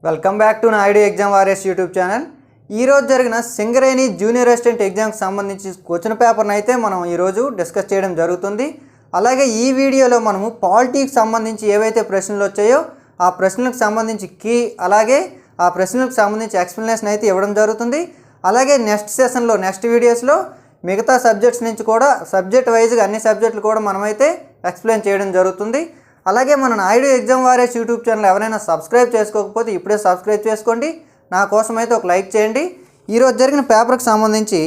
Welcome back to Naidu exam warriors YouTube channel. ఈరోజు జరిగిన Singareni junior assistant ఎగ్జామ్కి సంబంధించి క్వశ్చన్ పేపర్ని అయితే మనం ఈరోజు డిస్కస్ చేయడం జరుగుతుంది. అలాగే ఈ వీడియోలో మనము పాలిటీకి సంబంధించి ఏవైతే ప్రశ్నలు వచ్చాయో ఆ ప్రశ్నలకు సంబంధించి కీ అలాగే ఆ ప్రశ్నలకు సంబంధించి ఎక్స్ప్లెనేషన్ అయితే ఇవ్వడం జరుగుతుంది. అలాగే నెక్స్ట్ సెషన్లో నెక్స్ట్ వీడియోస్లో మిగతా సబ్జెక్ట్స్ నుంచి కూడా సబ్జెక్ట్ వైజ్గా అన్ని సబ్జెక్టులు కూడా మనమైతే ఎక్స్ప్లెయిన్ చేయడం జరుగుతుంది. అలాగే మన Naidu exam warriors YouTube channel ఎవరైనా సబ్స్క్రైబ్ చేసుకోకపోతే ఇప్పుడే సబ్స్క్రైబ్ చేసుకోండి. నా కోసం అయితే ఒక లైక్ చేయండి. ఈరోజు జరిగిన పేపర్కి సంబంధించి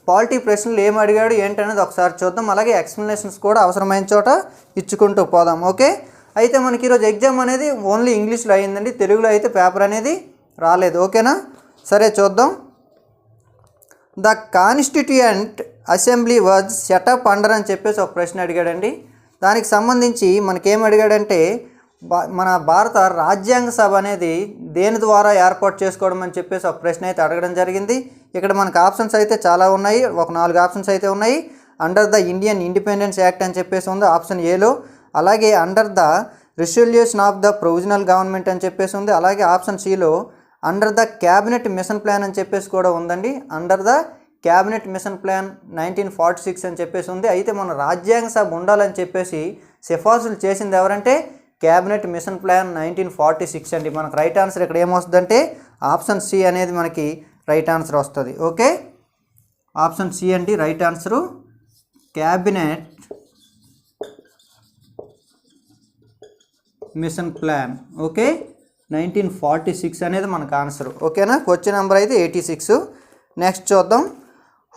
పాలిటీ ప్రశ్నలు ఏం అడిగాడు ఏంటనేది ఒకసారి చూద్దాం. అలాగే ఎక్స్ప్లెనేషన్స్ కూడా అవసరమైన చోట ఇచ్చుకుంటూ పోదాం. ఓకే, అయితే మనకి ఈరోజు ఎగ్జామ్ అనేది ఓన్లీ ఇంగ్లీష్లో అయ్యిందండి, తెలుగులో అయితే పేపర్ అనేది రాలేదు. ఓకేనా, సరే చూద్దాం. The constituent assembly was setup under అని చెప్పేసి ఒక ప్రశ్న అడిగాడండి. దానికి సంబంధించి మనకేం అడిగాడంటే మన భారత రాజ్యాంగ సభ అనేది దేని ద్వారా ఏర్పాటు చేసుకోవడం అని చెప్పేసి ఒక ప్రశ్న అయితే అడగడం జరిగింది. ఇక్కడ మనకు ఆప్షన్స్ అయితే చాలా ఉన్నాయి, ఒక 4 ఆప్షన్స్ అయితే ఉన్నాయి. Under the Indian Independence Act అని చెప్పేసి ఉంది ఆప్షన్ ఏలో. అలాగే under the resolution of the provisional government అని చెప్పేసి ఉంది. అలాగే ఆప్షన్ సిలో under the cabinet mission plan అని చెప్పేసి కూడా ఉందండి. Under the cabinet mission plan 1946 అని చెప్పేసి ఉంది. అయితే మన రాజ్యాంగ సభ ఉండాలని చెప్పేసి సిఫార్సులు చేసింది ఎవరంటే క్యాబినెట్ మిషన్ ప్లాన్ 1946 అండి. మనకు రైట్ ఆన్సర్ ఇక్కడ ఏమొస్తుందంటే ఆప్షన్ సి అనేది మనకి రైట్ ఆన్సర్ వస్తుంది. ఓకే, ఆప్షన్ సి అండి right answer. Cabinet mission plan okay 1946 అనేది మనకు ఆన్సర్. ఓకేనా, క్వశ్చన్ నెంబర్ అయితే 86. నెక్స్ట్ చూద్దాం.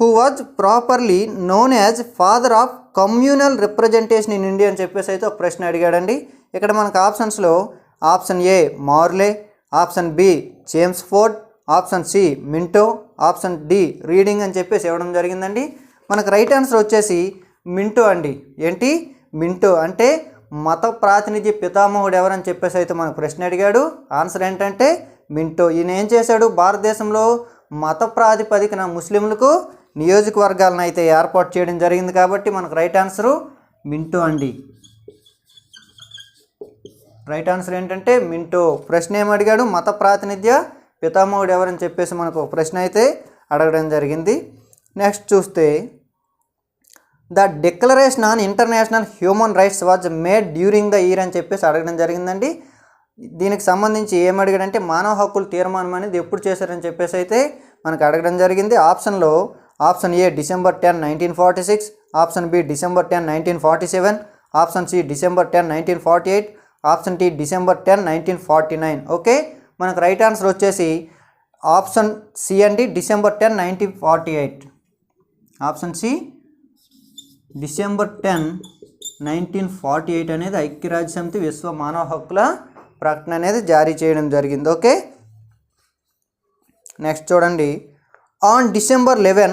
Who was properly known as father of communal representation in India అని చెప్పేసి అయితే ఒక ప్రశ్న అడిగాడండి. ఇక్కడ మనకు ఆప్షన్స్లో option A Morley, option B James Ford, option C Minto, option D Reading అని చెప్పేసి ఇవ్వడం జరిగిందండి. మనకు రైట్ ఆన్సర్ వచ్చేసి మింటో అండి. ఏంటి మింటో అంటే మత ప్రాతినిధ్య పితామహుడు ఎవరని చెప్పేసి అయితే మనకు ప్రశ్న అడిగాడు. ఆన్సర్ ఏంటంటే మింటో. ఈయన ఏం చేశాడు, భారతదేశంలో మత ప్రాతిపదికన ముస్లింలకు నియోజకవర్గాలను అయితే ఏర్పాటు చేయడం జరిగింది. కాబట్టి మనకు రైట్ ఆన్సరు మింటో అండి. రైట్ ఆన్సర్ ఏంటంటే మింటో. ప్రశ్న ఏం అడిగాడు, మత ప్రాతినిధ్య పితామహుడు ఎవరని చెప్పేసి మనకు ప్రశ్న అయితే అడగడం జరిగింది. నెక్స్ట్ చూస్తే the declaration on international human rights was made during the year అని చెప్పేసి అడగడం జరిగిందండి. దీనికి సంబంధించి ఏం అడిగాడంటే మానవ హక్కుల తీర్మానం అనేది ఎప్పుడు చేశారని చెప్పేసి అయితే మనకు అడగడం జరిగింది. ఆప్షన్లో option A December 10, 1946, option B December 10, 1947, option C December 10, 1948, option D December 10, 1949. Okay, మనకు రైట్ ఆన్సర్ వచ్చేసి ఆప్షన్ సి అండి, డిసెంబర్ 10, 1948. ఆప్షన్ సి డిసెంబర్ 10, 1948 అనేది ఐక్యరాజ్యసమితి విశ్వ మానవ హక్కుల ప్రకటన అనేది జారీ చేయడం జరిగింది. ఓకే, నెక్స్ట్ చూడండి. On December 11,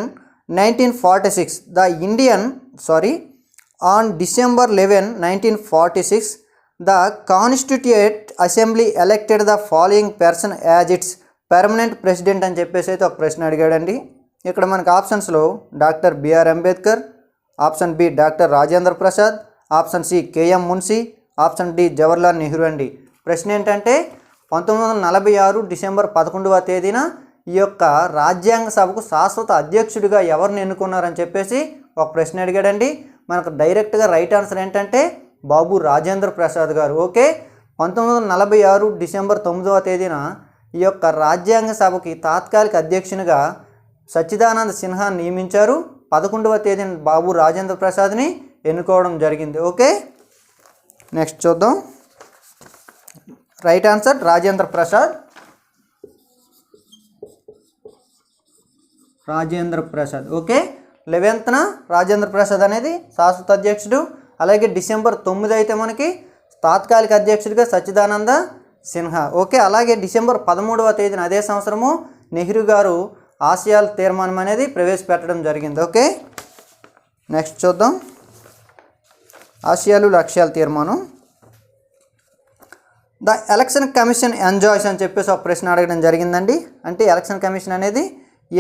1946 on December 11, 1946 the constituent assembly elected the following person as its permanent president అని చెప్పేసి అయితే ఒక ప్రశ్న అడిగాడండి. ఇక్కడ మనకు ఆప్షన్స్లో doctor BR Ambedkar, option B doctor Rajendra Prasad, option C KM Munshi, option D Jawaharlal Nehru అండి. ప్రశ్న ఏంటంటే 1946 డిసెంబర్ 11వ తేదీన ఈ యొక్క రాజ్యాంగ సభకు శాశ్వత అధ్యక్షుడిగా ఎవరిని ఎన్నుకున్నారని చెప్పేసి ఒక ప్రశ్న అడిగాడండి. మనకు డైరెక్ట్గా రైట్ ఆన్సర్ ఏంటంటే బాబు రాజేంద్ర ప్రసాద్ గారు. ఓకే, 1946 డిసెంబర్ 9వ తేదీన ఈ యొక్క రాజ్యాంగ సభకి తాత్కాలిక అధ్యక్షునిగా సచ్చిదానంద సిన్హా నియమించారు. 11వ తేదీన బాబు రాజేంద్ర ప్రసాద్ని ఎన్నుకోవడం జరిగింది. ఓకే, నెక్స్ట్ చూద్దాం. Right answer Rajendra Prasad. Okay, 11న రాజేంద్ర ప్రసాద్ అనేది శాశ్వత అధ్యక్షుడు. అలాగే డిసెంబర్ 9 అయితే మనకి తాత్కాలిక అధ్యక్షుడిగా సచ్చిదానంద సిన్హా. ఓకే, అలాగే డిసెంబర్ 13వ తేదీన అదే సంవత్సరము నెహ్రూ గారు ఆసియాల తీర్మానం అనేది ప్రవేశపెట్టడం జరిగింది. ఓకే, నెక్స్ట్ చూద్దాం. ఆసియాలు లక్ష్యాల తీర్మానం. ద ఎలక్షన్ కమిషన్ ఎంజాయ్స్ అని చెప్పేసి ఒక ప్రశ్న అడగడం జరిగిందండి. అంటే ఎలక్షన్ కమిషన్ అనేది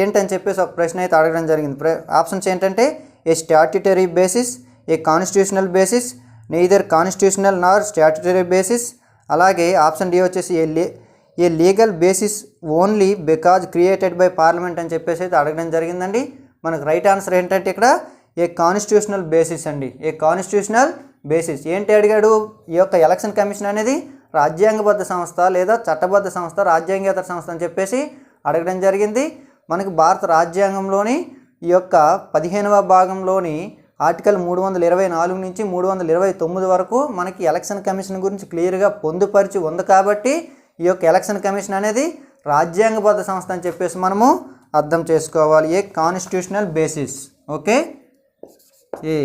ఏంటని చెప్పేసి ఒక ప్రశ్న అయితే అడగడం జరిగింది. ఆప్షన్స్ ఏంటంటే a statutory basis, a constitutional basis, neither constitutional nor statutory basis, అలాగే ఆప్షన్ డి వచ్చేసి a legal basis only because created by parliament అని చెప్పేసి అయితే అడగడం జరిగిందండి. మనకు రైట్ ఆన్సర్ ఏంటంటే ఇక్కడ ఏ కాన్స్టిట్యూషనల్ బేసిస్ అండి. ఏ కాన్స్టిట్యూషనల్ బేసిస్ ఏంటి అడిగాడు, ఈ యొక్క ఎలక్షన్ కమిషన్ అనేది రాజ్యాంగబద్ధ సంస్థ లేదా చట్టబద్ధ సంస్థ, రాజ్యాంగేతర సంస్థ అని చెప్పేసి అడగడం జరిగింది. మనకి భారత రాజ్యాంగంలోని ఈ యొక్క 15వ భాగంలోని ఆర్టికల్ 324 నుంచి 329 వరకు మనకి ఎలక్షన్ కమిషన్ గురించి క్లియర్గా పొందుపరిచి ఉంది కాబట్టి ఈ యొక్క ఎలక్షన్ కమిషన్ అనేది రాజ్యాంగబద్ధ సంస్థ అని చెప్పేసి మనము అర్థం చేసుకోవాలి. ఏ కాన్స్టిట్యూషనల్ బేసిస్. ఓకే, ఏ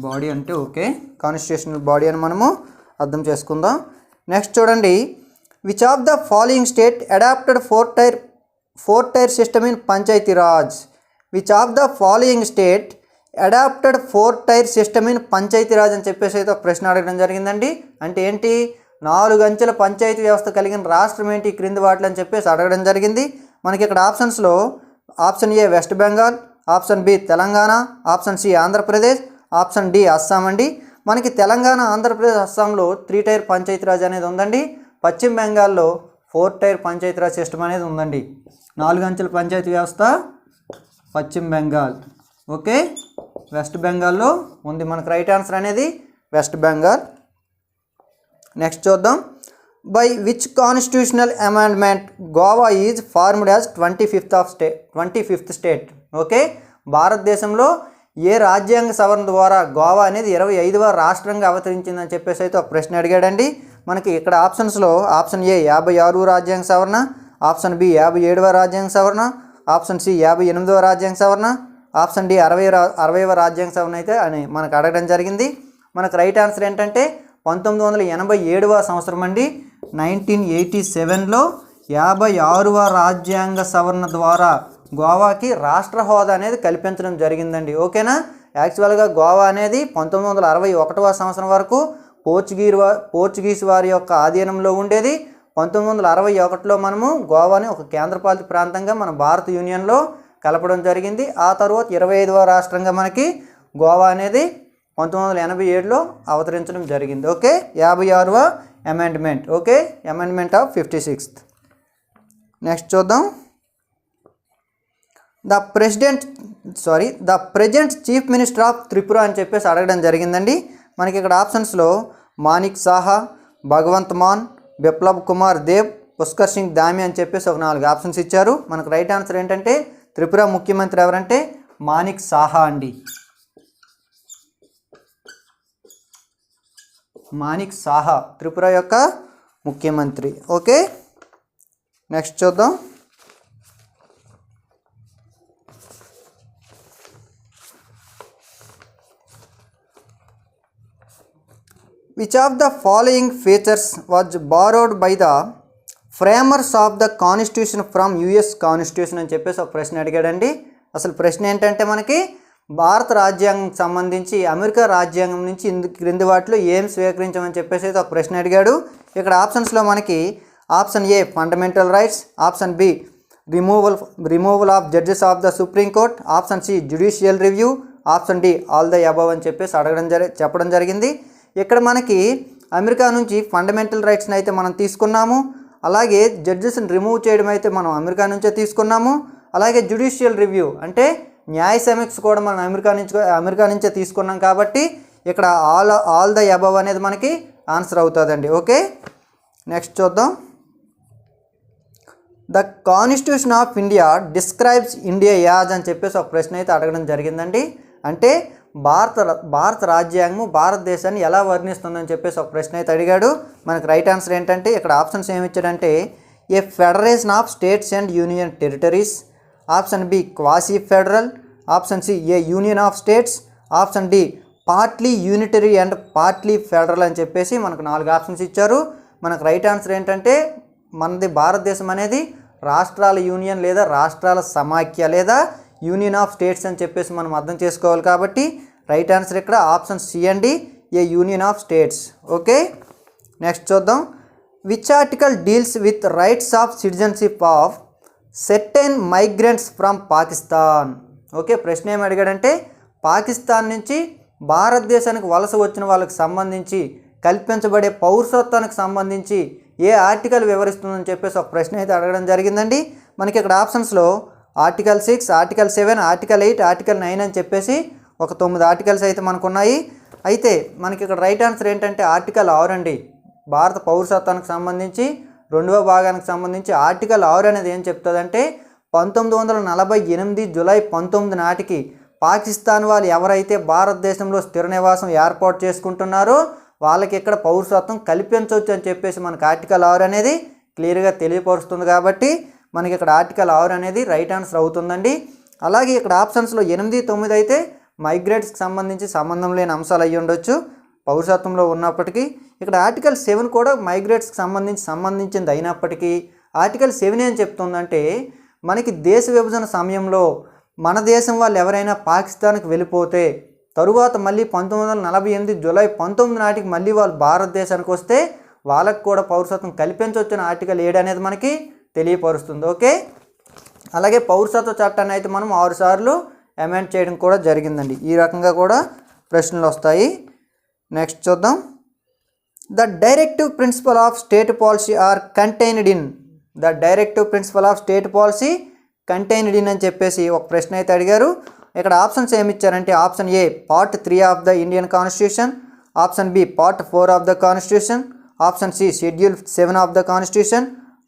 బాడీ అంటే ఓకే కాన్స్టిట్యూషనల్ బాడీ అని మనము అర్థం చేసుకుందాం. నెక్స్ట్ చూడండి, which of the following state adopted four tier system in Panchayati Raj. Which of the following state adopted 4 tier system in Panchayati Raj అని చెప్పేసి అయితే ఒక ప్రశ్న అడగడం జరిగిందండి. అంటే ఏంటి, 4 అంచెల పంచాయతీ వ్యవస్థ కలిగిన రాష్ట్రం ఏంటి క్రింది వాటిలో అని చెప్పేసి అడగడం జరిగింది. మనకి ఇక్కడ ఆప్షన్స్లో option A West Bengal, option B Telangana, option C Andhra Pradesh, option D Assam అండి. మనకి తెలంగాణ, ఆంధ్రప్రదేశ్, అస్సాంలో 3 టైర్ పంచాయతీరాజ్ అనేది ఉందండి. పశ్చిమ బెంగాల్లో 4 టైర్ పంచాయతీరాజ్ సిస్టమ్ అనేది ఉందండి. 4 అంచెల పంచాయతీ వ్యవస్థ పశ్చిమ బెంగాల్. ఓకే, వెస్ట్ బెంగాల్లో ఉంది. మనకు రైట్ ఆన్సర్ అనేది వెస్ట్ బెంగాల్. నెక్స్ట్ చూద్దాం, by which constitutional amendment Goa is formed as 25th state. Okay, భారతదేశంలో ఏ రాజ్యాంగ సవరణ ద్వారా గోవా అనేది 25వ రాష్ట్రంగా అవతరించిందని చెప్పేసి అయితే ఒక ప్రశ్న అడిగాడండి. మనకి ఇక్కడ ఆప్షన్స్లో ఆప్షన్ ఏ 56వ రాజ్యాంగ సవరణ, ఆప్షన్ బి 57వ రాజ్యాంగ సవరణ, ఆప్షన్ సి 58వ రాజ్యాంగ సవరణ, ఆప్షన్ డి 60వ రాజ్యాంగ సవరణ అయితే అని మనకు అడగడం జరిగింది. మనకు రైట్ ఆన్సర్ ఏంటంటే 1987వ సంవత్సరం అండి. 1987లో 56వ రాజ్యాంగ సవరణ ద్వారా గోవాకి రాష్ట్ర హోదా అనేది కల్పించడం జరిగిందండి. ఓకేనా, యాక్చువల్గా గోవా అనేది 1961వ సంవత్సరం వరకు పోర్చుగీస్ వారి యొక్క ఆధీనంలో ఉండేది. 1961లో మనము గోవాని ఒక కేంద్రపాలిత ప్రాంతంగా మన భారత యూనియన్లో కలపడం జరిగింది. ఆ తర్వాత 25వ రాష్ట్రంగా మనకి గోవా అనేది 1987లో అవతరించడం జరిగింది. ఓకే, 56వ amendment. Okay, amendment of 56th. Next చూద్దాం, the present chief minister of Tripura అని చెప్పేసి అడగడం జరిగిందండి. మనకి ఇక్కడ ఆప్షన్స్లో మానిక్ సాహా, భగవంత్ మాన్, బిప్లబ్ కుమార్ దేవ్, పుష్కర్ సింగ్ ధామి అని చెప్పేసి ఒక 4 ఆప్షన్స్ ఇచ్చారు. మనకు రైట్ ఆన్సర్ ఏంటంటే త్రిపుర ముఖ్యమంత్రి ఎవరంటే మానిక్ సాహా అండి. మానిక్ సాహా త్రిపుర యొక్క ముఖ్యమంత్రి. ఓకే, నెక్స్ట్ చూద్దాం, which of the following features was borrowed by the framers of the constitution from US constitution అని చెప్పేసి ఒక ప్రశ్న అడిగాడండి. అసలు ప్రశ్న ఏంటంటే మనకి భారత రాజ్యాంగం సంబంధించి అమెరికా రాజ్యాంగం నుంచి క్రింది వాటిలో ఏం స్వీకరించమని చెప్పేసి ఒక ప్రశ్న అడిగాడు. ఇక్కడ ఆప్షన్స్లో మనకి option A fundamental rights, option B removal of judges of the supreme court, option C judicial review, option D all the above అని చెప్పేసి చెప్పడం జరిగింది. ఇక్కడ మనకి అమెరికా నుంచి ఫండమెంటల్ రైట్స్ని అయితే మనం తీసుకున్నాము, అలాగే జడ్జెస్ని రిమూవ్ చేయడం అయితే మనం అమెరికా నుంచే తీసుకున్నాము, అలాగే జ్యుడిషియల్ రివ్యూ అంటే న్యాయ సమీక్ష కూడా మనం అమెరికా నుంచే తీసుకున్నాం. కాబట్టి ఇక్కడ ఆల్ ద అబవ్ అనేది మనకి ఆన్సర్ అవుతుందండి. ఓకే, నెక్స్ట్ చూద్దాం, the constitution of India describes India as అని చెప్పేసి ఒక ప్రశ్న అయితే అడగడం జరిగిందండి. అంటే భారత రాజ్యాంగం భారతదేశాన్ని ఎలా వర్ణిస్తుందని చెప్పేసి ఒక ప్రశ్న అయితే అడిగాడు. మనకు రైట్ ఆన్సర్ ఏంటంటే ఇక్కడ ఆప్షన్స్ ఏమి ఇచ్చాడంటే a federation of states and union territories, option B quasi federal, option C a union of states, option D partly unitary and partly federal అని చెప్పేసి మనకు 4 ఆప్షన్స్ ఇచ్చారు. మనకు రైట్ ఆన్సర్ ఏంటంటే మనది భారతదేశం అనేది రాష్ట్రాల యూనియన్ లేదా రాష్ట్రాల సమాఖ్య లేదా యూనియన్ ఆఫ్ స్టేట్స్ అని చెప్పేసి మనం అర్థం చేసుకోవాలి. కాబట్టి రైట్ ఆన్సర్ ఇక్కడ ఆప్షన్ సి అండి, a union of states. Okay, next చూద్దాం, which article deals with rights of citizenship of certain migrants from Pakistan. Okay, ప్రశ్న ఏమి అడిగాడంటే పాకిస్తాన్ నుంచి భారతదేశానికి వలస వచ్చిన వాళ్ళకి సంబంధించి కల్పించబడే పౌరసత్వానికి సంబంధించి ఏ ఆర్టికల్ వివరిస్తుందని చెప్పేసి ఒక ప్రశ్న అయితే అడగడం జరిగిందండి. మనకి ఇక్కడ ఆప్షన్స్లో ఆర్టికల్ 6, ఆర్టికల్ 7, ఆర్టికల్ 8, ఆర్టికల్ 9 అని చెప్పేసి ఒక 9 ఆర్టికల్స్ అయితే మనకు ఉన్నాయి. అయితే మనకి ఇక్కడ రైట్ ఆన్సర్ ఏంటంటే ఆర్టికల్ 6 అండి. భారత పౌరసత్వానికి సంబంధించి 2వ భాగానికి సంబంధించి ఆర్టికల్ 6 అనేది ఏం చెప్తుందంటే 1948 జూలై 19 నాటికి పాకిస్తాన్ వాళ్ళు ఎవరైతే భారతదేశంలో స్థిర నివాసం ఏర్పాటు చేసుకుంటున్నారో వాళ్ళకి ఇక్కడ పౌరసత్వం కల్పించవచ్చు అని చెప్పేసి మనకు ఆర్టికల్ 6 అనేది క్లియర్గా తెలియపరుస్తుంది. కాబట్టి మనకి ఇక్కడ ఆర్టికల్ 6 అనేది రైట్ ఆన్సర్ అవుతుందండి. అలాగే ఇక్కడ ఆప్షన్స్లో 8, 9 అయితే మైగ్రేట్స్కి సంబంధించి సంబంధం లేని అంశాలు అయ్యి ఉండొచ్చు పౌరసత్వంలో ఉన్నప్పటికీ. ఇక్కడ ఆర్టికల్ 7 కూడా మైగ్రేట్స్కి సంబంధించింది అయినప్పటికీ ఆర్టికల్ 7 ఏం చెప్తుందంటే మనకి దేశ విభజన సమయంలో మన దేశం వాళ్ళు ఎవరైనా పాకిస్తాన్కి వెళ్ళిపోతే తరువాత మళ్ళీ 1948 జూలై 19 నాటికి మళ్ళీ వాళ్ళు భారతదేశానికి వస్తే వాళ్ళకు కూడా పౌరసత్వం కల్పించవచ్చిన ఆర్టికల్ 7 అనేది మనకి తెలియపరుస్తుంది. ఓకే, అలాగే పౌరసత్వ చట్టాన్ని అయితే మనం 6 సార్లు అమెండ్ చేయడం కూడా జరిగిందండి. ఈ రకంగా కూడా ప్రశ్నలు వస్తాయి. నెక్స్ట్ చూద్దాం. The directive principle of state policy are contained in అని చెప్పేసి ఒక ప్రశ్న అయితే అడిగారు. ఇక్కడ ఆప్షన్స్ ఏమి ఇచ్చారంటే option A part 3 of the Indian constitution, option B part 4 of the constitution, option C schedule 7 of the constitution,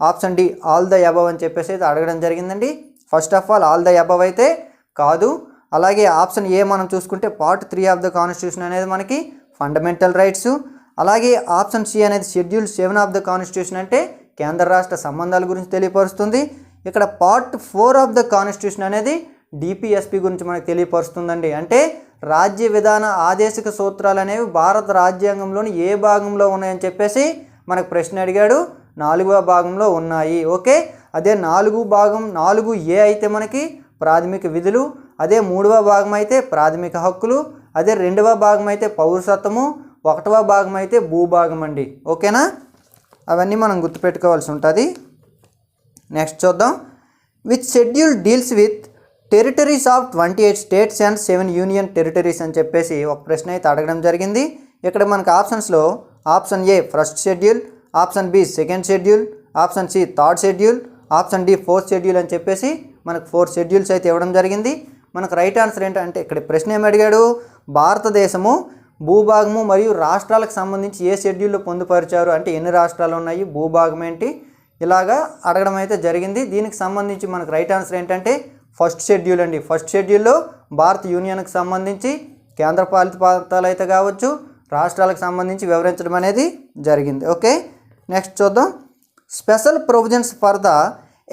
option D all the above అని చెప్పేసి అయితే అడగడం జరిగిందండి. First of all the above అయితే కాదు. అలాగే ఆప్షన్ ఏ మనం చూసుకుంటే పార్ట్ 3 ఆఫ్ ద కాన్స్టిట్యూషన్ అనేది మనకి ఫండమెంటల్ రైట్స్. అలాగే ఆప్షన్ సి అనేది షెడ్యూల్ 7 ఆఫ్ ద కాన్స్టిట్యూషన్ అంటే కేంద్ర రాష్ట్ర సంబంధాల గురించి తెలియపరుస్తుంది. ఇక్కడ పార్ట్ 4 ఆఫ్ ద కాన్స్టిట్యూషన్ అనేది డిపిఎస్పి గురించి మనకు తెలియపరుస్తుందండి. అంటే రాజ్య విధాన ఆదేశిక సూత్రాలు అనేవి భారత రాజ్యాంగంలోని ఏ భాగంలో ఉన్నాయని చెప్పేసి మనకు ప్రశ్న అడిగాడు. 4వ భాగంలో ఉన్నాయి. ఓకే, అదే 4A అయితే మనకి ప్రాథమిక విధులు, అదే 3వ భాగం అయితే ప్రాథమిక హక్కులు, అదే 2వ భాగం అయితే పౌరసత్వము, 1వ భాగం అయితే భూభాగం అండి. ఓకేనా, అవన్నీ మనం గుర్తుపెట్టుకోవాల్సి ఉంటుంది. నెక్స్ట్ చూద్దాం. Which schedule deals with territories of 28 states and 7 union territories అని చెప్పేసి ఒక ప్రశ్న అయితే అడగడం జరిగింది. ఇక్కడ మనకు ఆప్షన్స్లో option A first schedule, option B second schedule, option C third schedule, option D fourth schedule అని చెప్పేసి మనకు 4 షెడ్యూల్స్ అయితే ఇవ్వడం జరిగింది. మనకు రైట్ ఆన్సర్ ఏంటంటే ఇక్కడ ప్రశ్న ఏమి అడిగాడు, భారతదేశము భూభాగము మరియు రాష్ట్రాలకు సంబంధించి ఏ షెడ్యూల్లో పొందుపరిచారు అంటే ఎన్ని రాష్ట్రాలు ఉన్నాయి, భూభాగం ఏంటి, ఇలాగా అడగడం అయితే జరిగింది. దీనికి సంబంధించి మనకు రైట్ ఆన్సర్ ఏంటంటే ఫస్ట్ షెడ్యూల్ అండి. ఫస్ట్ షెడ్యూల్లో భారత యూనియన్కి సంబంధించి కేంద్రపాలిత ప్రాంతాలు అయితే కావచ్చు రాష్ట్రాలకు సంబంధించి వివరించడం అనేది జరిగింది. ఓకే, నెక్స్ట్ చూద్దాం. Special provisions for the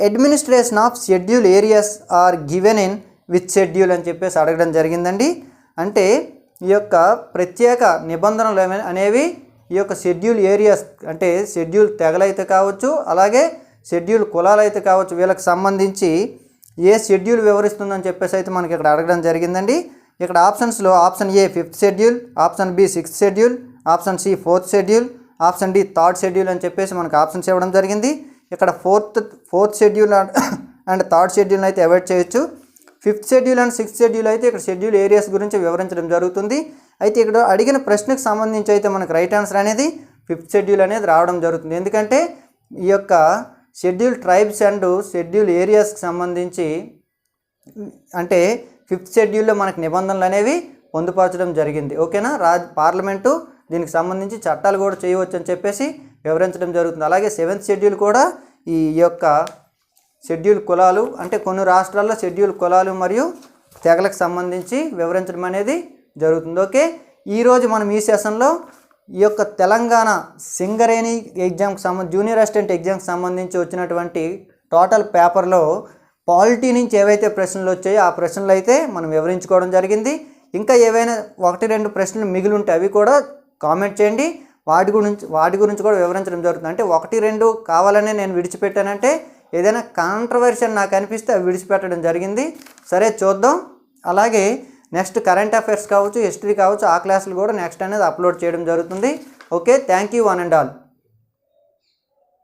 administration of schedule areas are given in with schedule అని చెప్పేసి అడగడం జరిగిందండి. అంటే ఈ యొక్క ప్రత్యేక నిబంధనలు అనేవి ఈ యొక్క షెడ్యూల్ ఏరియాస్ అంటే షెడ్యూల్ తెగలైతే కావచ్చు అలాగే షెడ్యూల్ కులాలు అయితే కావచ్చు వీళ్ళకి సంబంధించి ఏ షెడ్యూల్ వివరిస్తుందని చెప్పేసి అయితే మనకి ఇక్కడ అడగడం జరిగిందండి. ఇక్కడ ఆప్షన్స్లో option A 5th schedule, option B 6th schedule, option C 4th schedule, option D third schedule అని చెప్పేసి మనకు ఆప్షన్స్ ఇవ్వడం జరిగింది. ఇక్కడ fourth schedule and third schedule అయితే అవాయిడ్ చేయొచ్చు. 5th schedule and 6th schedule అయితే ఇక్కడ షెడ్యూల్ ఏరియాస్ గురించి వివరించడం జరుగుతుంది. అయితే ఇక్కడ అడిగిన ప్రశ్నకు సంబంధించి అయితే మనకు రైట్ ఆన్సర్ అనేది 5th షెడ్యూల్ అనేది రావడం జరుగుతుంది. ఎందుకంటే ఈ యొక్క షెడ్యూల్ ట్రైబ్స్ అండ్ షెడ్యూల్ ఏరియాస్కి సంబంధించి అంటే 5th షెడ్యూల్లో మనకు నిబంధనలు అనేవి పొందుపరచడం జరిగింది. ఓకేనా, పార్లమెంటు దీనికి సంబంధించి చట్టాలు కూడా చేయవచ్చు అని చెప్పేసి వివరించడం జరుగుతుంది. అలాగే 7th షెడ్యూల్ కూడా ఈ యొక్క షెడ్యూల్ కులాలు అంటే కొన్ని రాష్ట్రాల్లో షెడ్యూల్ కులాలు మరియు తెగలకు సంబంధించి వివరించడం అనేది జరుగుతుంది. ఓకే, ఈరోజు మనం ఈ సెషన్లో ఈ యొక్క తెలంగాణ సింగరేణి ఎగ్జామ్కి జూనియర్ అసిస్టెంట్ ఎగ్జామ్కి సంబంధించి వచ్చినటువంటి టోటల్ పేపర్లో పాలిటీ నుంచి ఏవైతే ప్రశ్నలు వచ్చాయో ఆ ప్రశ్నలు అయితే మనం వివరించుకోవడం జరిగింది. ఇంకా ఏవైనా 1-2 ప్రశ్నలు మిగిలి ఉంటే అవి కూడా కామెంట్ చేయండి. వాటి గురించి కూడా వివరించడం జరుగుతుంది. అంటే 1-2 కావాలనే నేను విడిచిపెట్టానంటే ఏదైనా కాంట్రవర్షియల్ నాకు అనిపిస్తే అవి విడిచిపెట్టడం జరిగింది. సరే చూద్దాం. అలాగే నెక్స్ట్ కరెంట్ అఫైర్స్ కావచ్చు హిస్టరీ కావచ్చు ఆ క్లాసులు కూడా నెక్స్ట్ అనేది అప్లోడ్ చేయడం జరుగుతుంది. Okay, thank you one and all.